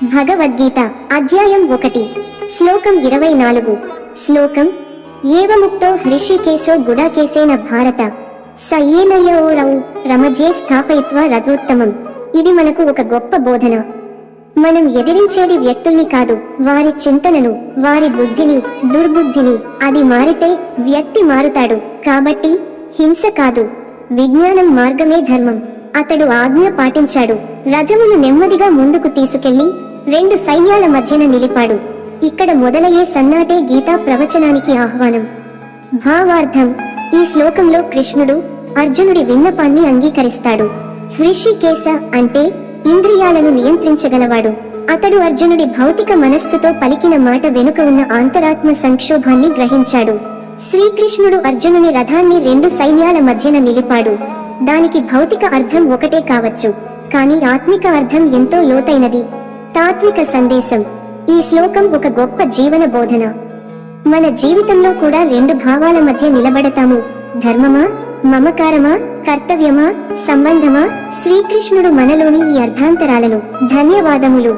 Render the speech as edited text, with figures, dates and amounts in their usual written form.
భగవద్గీత అధ్యాయం 1 శ్లోకం 24 శ్లోకం ఏవముక్తో హృషికేశో గుడాకేశేన భారత స ఏనయోరౌ రమధ్యే స్థాపయిత్వా రథోత్తమం. ఇది మనకు ఒక గొప్ప బోధన. మనం ఎదిరించేది వ్యక్తుల్ని కాదు, వారి చింతనను, వారి బుద్ధిని, దుర్బుద్ధిని. అది మారితే వ్యక్తి మారుతాడు. కాబట్టి హింస కాదు, విజ్ఞానం మార్గమే ధర్మం. అతడు ఆజ్ఞ పాటించాడు. రథమును నెమ్మదిగా ముందుకు తీసుకెళ్లి 2 సైన్యాల మధ్యన నిలిపాడు. ఇక్కడ మొదలయ్యే సన్నాటే గీతా ప్రవచనానికి ఆహ్వానం. భావార్థం: ఈ శ్లోకంలో కృష్ణుడు అర్జునుడి విన్నపాన్ని అంగీకరిస్తాడు. హృషికేశ అంటే ఇంద్రియాలను నియంత్రించగలవాడు. అతడు అర్జునుడి భౌతిక మనస్సుతో పలికిన మాట వెనుక ఉన్న అంతరాత్మ సంక్షోభాన్ని గ్రహించాడు. శ్రీకృష్ణుడు అర్జునుని రథాన్ని 2 సైన్యాల మధ్యన నిలిపాడు. దానికి భౌతిక అర్థం ఒకటే కావచ్చు, కానీ ఆత్మిక అర్థం ఎంతో లోతైనది. తాత్విక సందేశం: ఈ శ్లోకం ఒక గొప్ప జీవన బోధన. మన జీవితంలో కూడా 2 భావాల మధ్య నిలబడతాము. ధర్మమా, మమకారమా, కర్తవ్యమా, సంబంధమా? శ్రీకృష్ణుడు మనలోని ఈ అర్థాంతరాలను. ధన్యవాదములు.